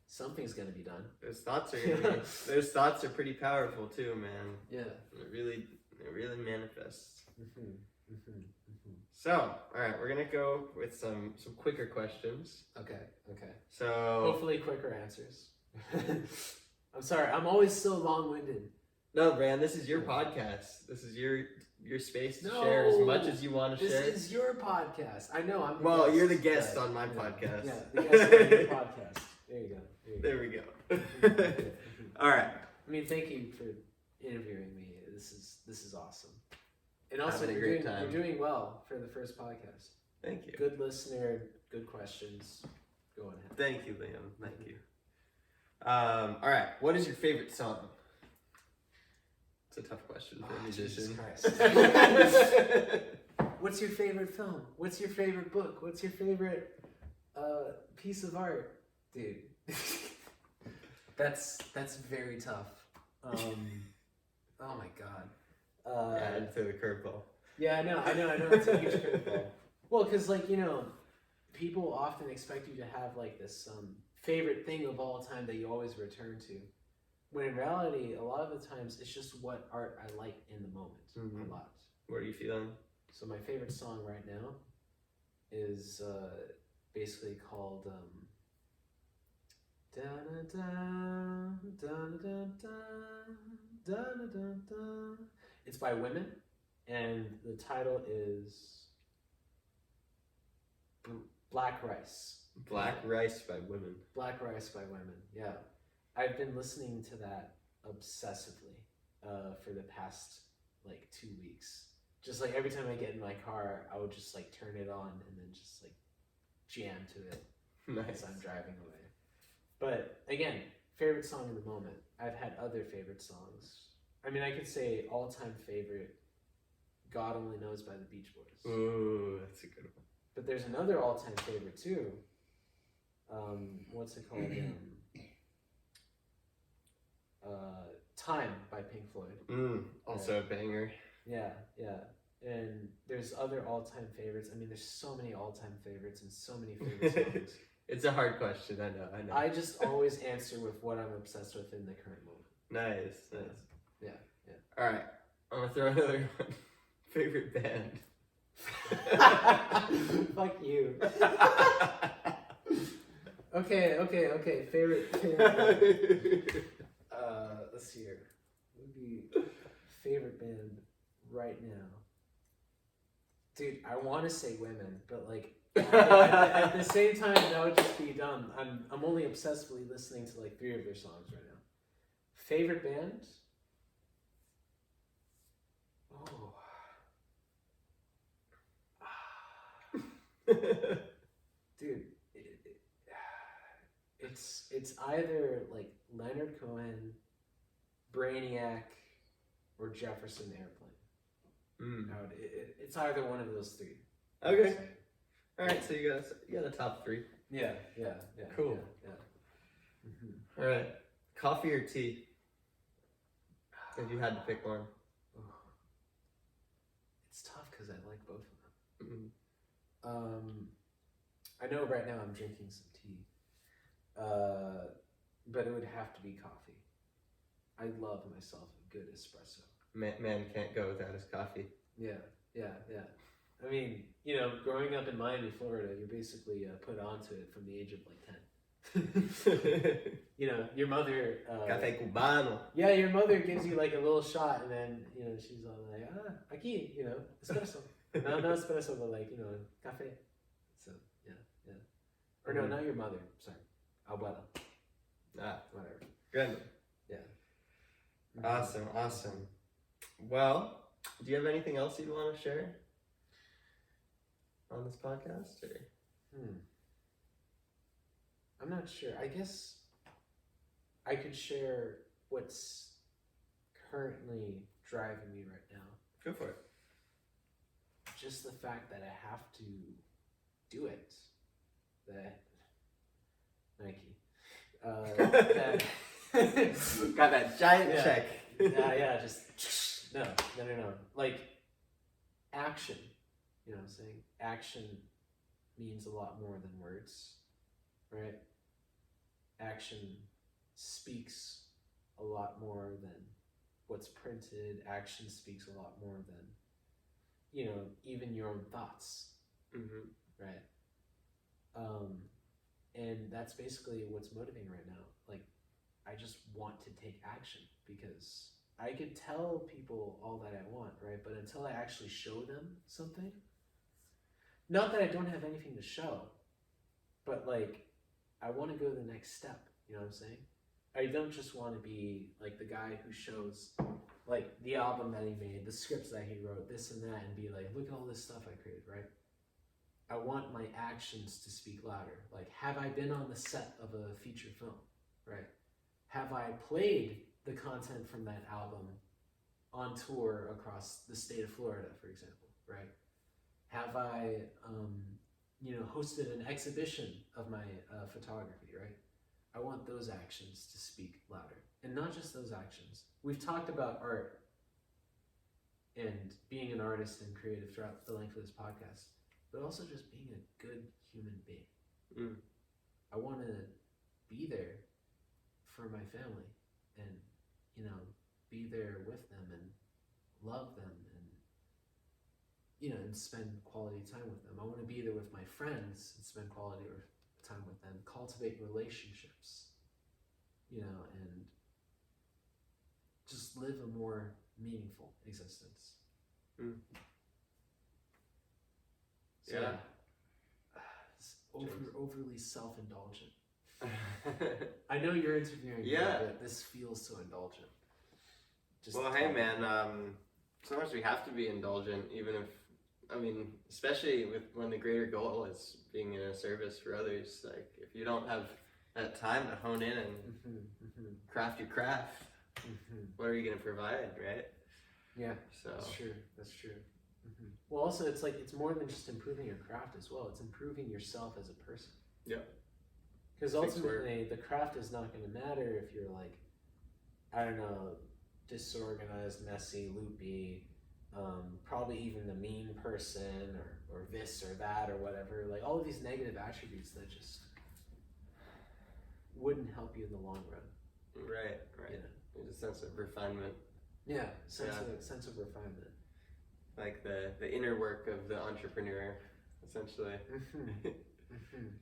something's gonna be done. Those thoughts are those thoughts are pretty powerful too, man. Yeah. It really manifests. So, all right, we're gonna go with some quicker questions. Okay. So Hopefully quicker answers. I'm sorry, I'm always so long-winded. no, man, this is your podcast. This is your space to share as much as you want to share. This is your podcast. I know. I'm. Well, guest, you're the guest but, on my podcast. Yeah, the guest on your podcast. There you go. There we go. All right. I mean, thank you for interviewing me. This is awesome. And also, Having a great time. you're doing well for the first podcast. Thank you. Good listener, good questions. Go on ahead. Thank you, Liam. Thank you. All right. What is your favorite song? It's a tough question for a musician. Jesus Christ. What's your favorite film? What's your favorite book? What's your favorite piece of art, dude? That's very tough. Oh my god. Add to the curveball. Yeah, I know. It's a huge curveball. Well, because people often expect you to have like this favorite thing of all time that you always return to. When in reality, a lot of the times it's just what art I like in the moment. A lot. What are you feeling? So my favorite song right now is basically called it's by Women, and the title is Black Rice. Black Rice by Women. Black Rice by Women, yeah. I've been listening to that obsessively for the past 2 weeks. Just every time I get in my car, I would just turn it on and then just jam to it Nice. as I'm driving away. But again, favorite song in the moment. I've had other favorite songs. I mean, I could say all-time favorite, God Only Knows by the Beach Boys. Ooh, that's a good one. But there's another all-time favorite too. What's it called? Time by Pink Floyd. Also a banger. Yeah. And there's other all-time favorites. I mean, there's so many all-time favorites and so many favorite songs. It's a hard question, I know. I just always answer with what I'm obsessed with in the current moment. Nice. Yeah. All right, I'm gonna throw another one. Favorite band. Fuck you. Okay. Favorite band. Let's see here. What would be favorite band right now? Dude, I want to say Women, but At the same time, that would just be dumb. I'm only obsessively listening to like 3 of their songs right now. Favorite band? Oh. Dude, it's either like Leonard Cohen, Brainiac, or Jefferson Airplane. It's either one of those 3. Okay. All right, so you got a top 3. Yeah. Cool. Yeah. All right, coffee or tea? If you had to pick one. It's tough because I like both of them. I know right now I'm drinking some tea, but it would have to be coffee. I love myself a good espresso. Man can't go without his coffee. Yeah. I mean, growing up in Miami, Florida, you're basically put onto it from the age of like 10. Your mother. Café cubano. Yeah, your mother gives you like a little shot, and then she's all like, aquí, espresso. No espresso, but like café. So yeah. Or no, not your mother. Sorry, abuela. Whatever. Good. Yeah. Awesome. Well, do you have anything else you'd want to share on this podcast? Or? I'm not sure. I guess I could share what's currently driving me right now. Go for it. Just the fact that I have to do it. That Nike. Got that giant check. Yeah, just no. Like action. You know what I'm saying? Action means a lot more than words, right? Action speaks a lot more than what's printed. Action speaks a lot more than, even your own thoughts, right? And that's basically what's motivating right now. Like, I just want to take action because I could tell people all that I want, right? But until I actually show them something, not that I don't have anything to show, but like, I want to go to the next step. You know what I'm saying? I don't just want to be like the guy who shows like the album that he made, the scripts that he wrote, this and that, and be like, look at all this stuff I created, right? I want my actions to speak louder. Like, have I been on the set of a feature film, right? Have I played the content from that album on tour across the state of Florida, for example, right? Have I, hosted an exhibition of my photography, right? I want those actions to speak louder. And not just those actions. We've talked about art and being an artist and creative throughout the length of this podcast, but also just being a good human being. I want to be there for my family and, be there with them and love them and, and spend quality time with them. I want to be there with my friends and spend quality time with them, cultivate relationships, and just live a more meaningful existence. So, Yeah. It's overly self-indulgent. I know you're interviewing me, Yeah. but this feels so indulgent. Well, hey man, sometimes we have to be indulgent, even if, especially when the greater goal is being in a service for others. Like, if you don't have that time to hone in and craft your craft, what are you going to provide, right? Yeah, so that's true. Well, also, it's more than just improving your craft as well. It's improving yourself as a person. Yeah. Because ultimately, the craft is not going to matter if you're like, I don't know, disorganized, messy, loopy, probably even the mean person or this or that or whatever. Like all of these negative attributes that just wouldn't help you in the long run. Right. There's a sense of refinement. Yeah, sense of refinement. Like the inner work of the entrepreneur, essentially.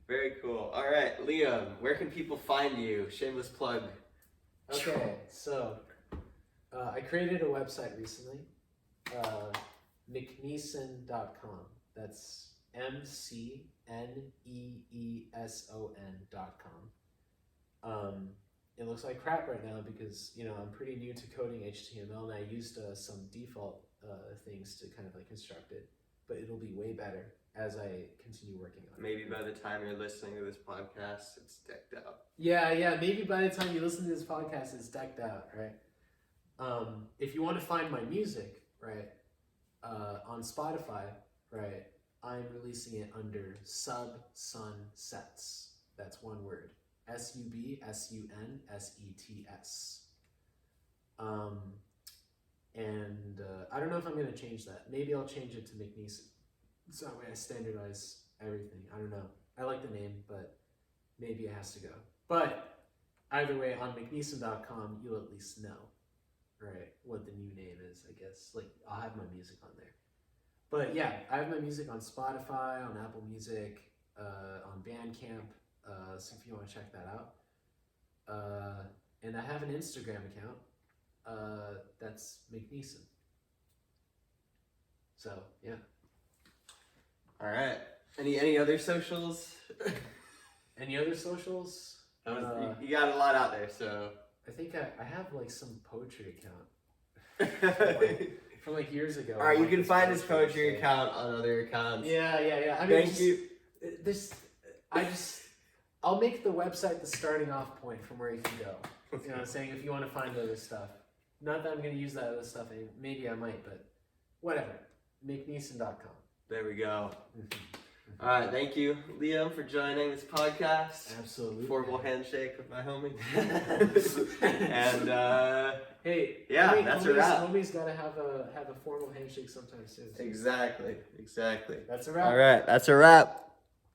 Very cool. All right, Liam, where can people find you? Shameless plug. Okay, so I created a website recently, mcneeson.com. That's mcneeson.com. It looks like crap right now because I'm pretty new to coding HTML, and I used some default things to kind of like construct it, but it'll be way better as I continue working on it. Maybe by the time you're listening to this podcast, it's decked out. Yeah. Maybe by the time you listen to this podcast, it's decked out, right? If you want to find my music, right, on Spotify, right, I'm releasing it under Sunsets. That's one word. SUBSUNSETS. And I don't know if I'm going to change that. Maybe I'll change it to Mcneer. So that way I standardize everything. I don't know. I like the name, but maybe it has to go. But either way, on mcneeson.com, you'll at least know, right, what the new name is, I guess. Like, I'll have my music on there. But yeah, I have my music on Spotify, on Apple Music, on Bandcamp. So if you want to check that out. And I have an Instagram account. That's Mcneeson. So yeah. All right. Any other socials? Any other socials? You got a lot out there, so. I think I have like some poetry account from like years ago. All right, you can find his poetry account on other accounts. Yeah. I mean, Thank you. I'll make the website the starting off point from where you can go. You know what I'm saying? If you want to find other stuff. Not that I'm going to use that other stuff. Maybe I might, but whatever. Mcneeson.com. There we go. All right, thank you, Liam, for joining this podcast. Absolutely. Formal handshake with my homie. And hey, yeah, that's a wrap. Homie's got to have a formal handshake sometime soon. Exactly. That's a wrap. All right, that's a wrap.